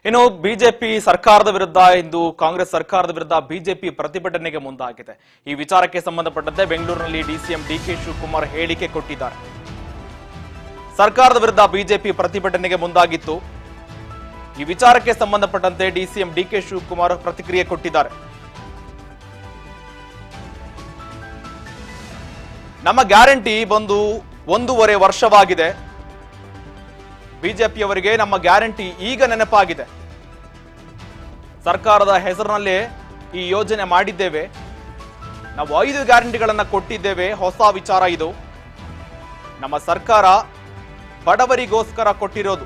ಇನ್ನು ಬಿಜೆಪಿ ಸರ್ಕಾರದ ವಿರುದ್ಧ ಇಂದು ಕಾಂಗ್ರೆಸ್ ಸರ್ಕಾರದ ವಿರುದ್ಧ ಬಿಜೆಪಿ ಪ್ರತಿಭಟನೆಗೆ ಮುಂದಾಗಿದೆ. ಈ ವಿಚಾರಕ್ಕೆ ಸಂಬಂಧಪಟ್ಟಂತೆ ಬೆಂಗಳೂರಿನಲ್ಲಿ ಡಿಸಿಎಂ ಡಿಕೆ ಶಿವಕುಮಾರ್ ಹೇಳಿಕೆ ಕೊಟ್ಟಿದ್ದಾರೆ. ಸರ್ಕಾರದ ವಿರುದ್ಧ ಬಿಜೆಪಿ ಪ್ರತಿಭಟನೆಗೆ ಮುಂದಾಗಿತ್ತು. ಈ ವಿಚಾರಕ್ಕೆ ಸಂಬಂಧಪಟ್ಟಂತೆ ಡಿಸಿಎಂ ಡಿಕೆ ಶಿವಕುಮಾರ್ ಪ್ರತಿಕ್ರಿಯೆ ಕೊಟ್ಟಿದ್ದಾರೆ. ನಮ್ಮ ಗ್ಯಾರಂಟಿ ಬಂದು 1.5 ವರ್ಷವಾಗಿದೆ. ಬಿಜೆಪಿಯವರಿಗೆ ನಮ್ಮ ಗ್ಯಾರಂಟಿ ಈಗ ನೆನಪಾಗಿದೆ. ಸರ್ಕಾರದ ಹೆಸರಿನಲ್ಲೇ ಈ ಯೋಜನೆ ಮಾಡಿದ್ದೇವೆ. ನಾವು 5 ಗ್ಯಾರಂಟಿಗಳನ್ನು ಕೊಟ್ಟಿದ್ದೇವೆ. ಹೊಸ ವಿಚಾರ ಇದು. ನಮ್ಮ ಸರ್ಕಾರ ಬಡವರಿಗೋಸ್ಕರ ಕೊಟ್ಟಿರೋದು.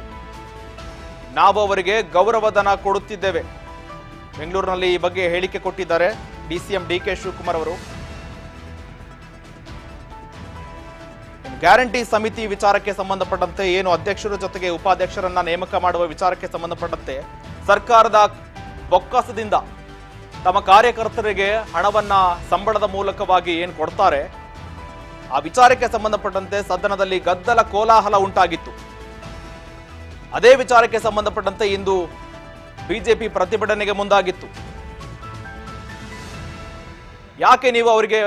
ನಾವು ಅವರಿಗೆ ಗೌರವಧನ ಕೊಡುತ್ತಿದ್ದೇವೆ. ಬೆಂಗಳೂರಿನಲ್ಲಿ ಈ ಬಗ್ಗೆ ಹೇಳಿಕೆ ಕೊಟ್ಟಿದ್ದಾರೆ ಡಿಸಿಎಂ ಡಿಕೆ ಶಿವಕುಮಾರ್ ಅವರು. ಗ್ಯಾರಂಟಿ ಸಮಿತಿ ವಿಚಾರಕ್ಕೆ ಸಂಬಂಧಪಟ್ಟಂತೆ ಏನು ಅಧ್ಯಕ್ಷರ ಜೊತೆಗೆ ಉಪಾಧ್ಯಕ್ಷರನ್ನ ನೇಮಕ ಮಾಡುವ ವಿಚಾರಕ್ಕೆ ಸಂಬಂಧಪಟ್ಟಂತೆ ಸರ್ಕಾರದ ಬೊಕ್ಕಸದಿಂದ ತಮ್ಮ ಕಾರ್ಯಕರ್ತರಿಗೆ ಹಣವನ್ನ ಸಂಬಳದ ಮೂಲಕವಾಗಿ ಏನು ಕೊಡ್ತಾರೆ, ಆ ವಿಚಾರಕ್ಕೆ ಸಂಬಂಧಪಟ್ಟಂತೆ ಸದನದಲ್ಲಿ ಗದ್ದಲ ಕೋಲಾಹಲ ಉಂಟಾಗಿತ್ತು. ಅದೇ ವಿಚಾರಕ್ಕೆ ಸಂಬಂಧಪಟ್ಟಂತೆ ಇಂದು ಬಿಜೆಪಿ ಪ್ರತಿಭಟನೆಗೆ ಮುಂದಾಗಿತ್ತು. ಯಾಕೆ ನೀವು ಅವರಿಗೆ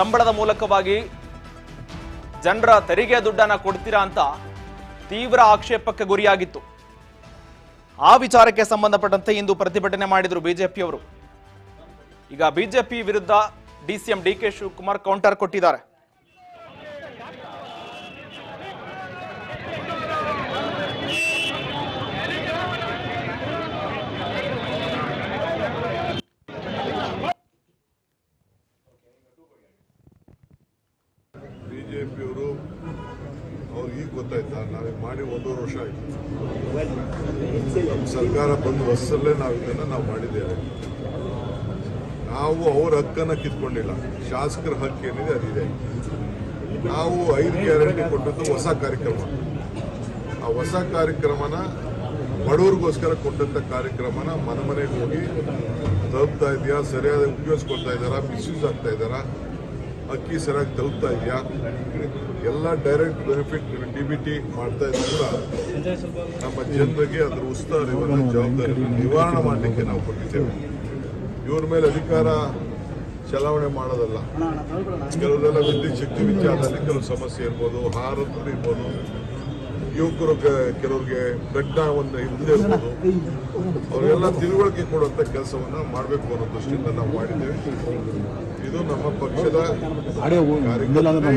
ಸಂಬಳದ ಮೂಲಕವಾಗಿ ಜನರ ತೆರಿಗೆ ದುಡ್ಡನ್ನ ಕೊಡ್ತೀರಾ ಅಂತ ತೀವ್ರ ಆಕ್ಷೇಪಕ್ಕೆ ಗುರಿಯಾಗಿತ್ತು. ಆ ವಿಚಾರಕ್ಕೆ ಸಂಬಂಧಪಟ್ಟಂತೆ ಇಂದು ಪ್ರತಿಭಟನೆ ಮಾಡಿದ್ರು ಬಿಜೆಪಿಯವರು. ಈಗ ಬಿಜೆಪಿ ವಿರುದ್ಧ ಡಿಸಿಎಂ ಡಿಕೆ ಶಿವಕುಮಾರ್ ಕೌಂಟರ್ ಕೊಟ್ಟಿದ್ದಾರೆ. ಬಿಜೆಪಿಯವರು ಅವ್ರಿಗೆ ಈಗ ಗೊತ್ತಾಯ್ತಾ, ನಾವೀಗ ಮಾಡಿ 1.5 ವರ್ಷ ಆಯ್ತು. ನಮ್ಮ ಸರ್ಕಾರ ಬಂದ ವರ್ಷದಲ್ಲೇ ನಾವು ಇದನ್ನು ಮಾಡಿದ್ದೇವೆ. ನಾವು ಅವ್ರ ಹಕ್ಕನ್ನು ಕಿತ್ಕೊಂಡಿಲ್ಲ. ಶಾಸಕರ ಹಕ್ಕು ಏನಿದೆ ಅದಿದೆ. ನಾವು 5 ಗ್ಯಾರಂಟಿ ಕೊಟ್ಟದ್ದು ಹೊಸ ಕಾರ್ಯಕ್ರಮ. ಆ ಹೊಸ ಕಾರ್ಯಕ್ರಮನ ಬಡವ್ರಿಗೋಸ್ಕರ ಕೊಟ್ಟಂಥ ಕಾರ್ಯಕ್ರಮನ ಮನೆಗೆ ಹೋಗಿ ತಲುಪ್ತಾ ಇದೆಯಾ, ಸರಿಯಾದ ಉಪಯೋಗಿಸ್ಕೊಳ್ತಾ ಇದ್ದಾರಾ, ಮಿಸ್ಯೂಸ್ ಆಗ್ತಾ ಇದ್ದಾರಾ, ಅಕ್ಕಿ ಸರಿಯಾಗಿ ತಲುಪ್ತಾ ಇದೆಯಾ, ಎಲ್ಲ ಡೈರೆಕ್ಟ್ ಬೆನಿಫಿಟ್ ಡಿಬಿಟಿ ಮಾಡ್ತಾ ಇದ್ರು ಕೂಡ ನಮ್ಮ ಜನರಿಗೆ ಅದರ ಉಸ್ತುವಾರಿಯನ್ನು ಜವಾಬ್ದಾರಿ ನಿವಾರಣೆ ಮಾಡಲಿಕ್ಕೆ ನಾವು ಕೊಟ್ಟಿದ್ದೇವೆ. ಇವ್ರ ಮೇಲೆ ಅಧಿಕಾರ ಚಲಾವಣೆ ಮಾಡೋದಲ್ಲ. ಕೆಲವರೆಲ್ಲ ವಿದ್ಯುತ್ ಶಕ್ತಿ ವಿಚಾರದಲ್ಲಿ ಕೆಲವು ಸಮಸ್ಯೆ ಇರ್ಬೋದು, ಆಹಾರದಲ್ಲಿ ಇರ್ಬೋದು, ಯುವಕರು ಕೆಲವ್ರಿಗೆ ಪ್ರಜ್ಞಾ ಒಂದು ಇಲ್ಲದೆ ಇರ್ಬೋದು, ಅವರೆಲ್ಲ ತಿಳುವಳಿಕೆ ಕೊಡುವಂಥ ಕೆಲಸವನ್ನು ಮಾಡಬೇಕು ಅನ್ನೋ ದೃಷ್ಟಿಯಿಂದ ನಾವು ಮಾಡಿದ್ದೇವೆ. ಇದು ನಮ್ಮ ಪಕ್ಷದ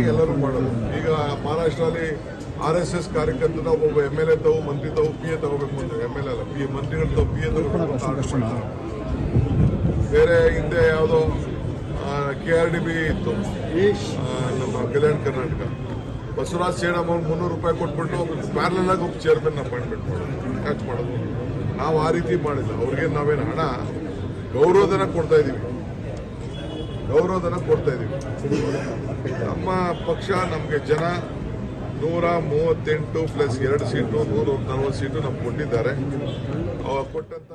ಎಲ್ಲರೂ ಮಾಡೋದು. ಈಗ ಮಹಾರಾಷ್ಟ್ರಲ್ಲಿ RSS ಕಾರ್ಯಕರ್ತನ ಒಬ್ಬ MLA ತಾವು, ಮಂತ್ರಿ ತಾವು PA ತಗೋಬೇಕು ಅಂತ, MLA ಅಲ್ಲ, ಮಂತ್ರಿಗಳು ತಾವು PA ತಗೋಬೇಕು ಅಂತ ಆರ್ಡರ್ ಮಾಡ್ತಾರೆ. ಬೇರೆ ಹಿಂದೆ ಯಾವುದೋ KRDB ಇತ್ತು ನಮ್ಮ ಕಲ್ಯಾಣ ಕರ್ನಾಟಕ, ಬಸವರಾಜ್ ಸೇಡಮ್ ಅವ್ರು 300 ರೂಪಾಯಿ ಕೊಟ್ಬಿಟ್ಟು ಪ್ಯಾರಲಲ್ ಆಗಿ ಒಬ್ಬ ಚೇರ್ಮನ್ ಅಪಾಯಿಂಟ್ಮೆಂಟ್ ಮಾಡೋದು. ಯಾಕೆ ಮಾಡೋದು? ನಾವು ಆ ರೀತಿ ಮಾಡಿಲ್ಲ. ಅವ್ರಿಗೆ ನಾವೇನು ಹಣ ಗೌರವಧನ ಕೊಡ್ತಾ ಇದ್ದೀವಿ. ನಮ್ಮ ಪಕ್ಷ, ನಮಗೆ ಜನ 138 ಪ್ಲಸ್ 2 ಸೀಟು 140 ಸೀಟು ನಮ್ಗೆ ಕೊಟ್ಟಿದ್ದಾರೆ. ಕೊಟ್ಟಂತ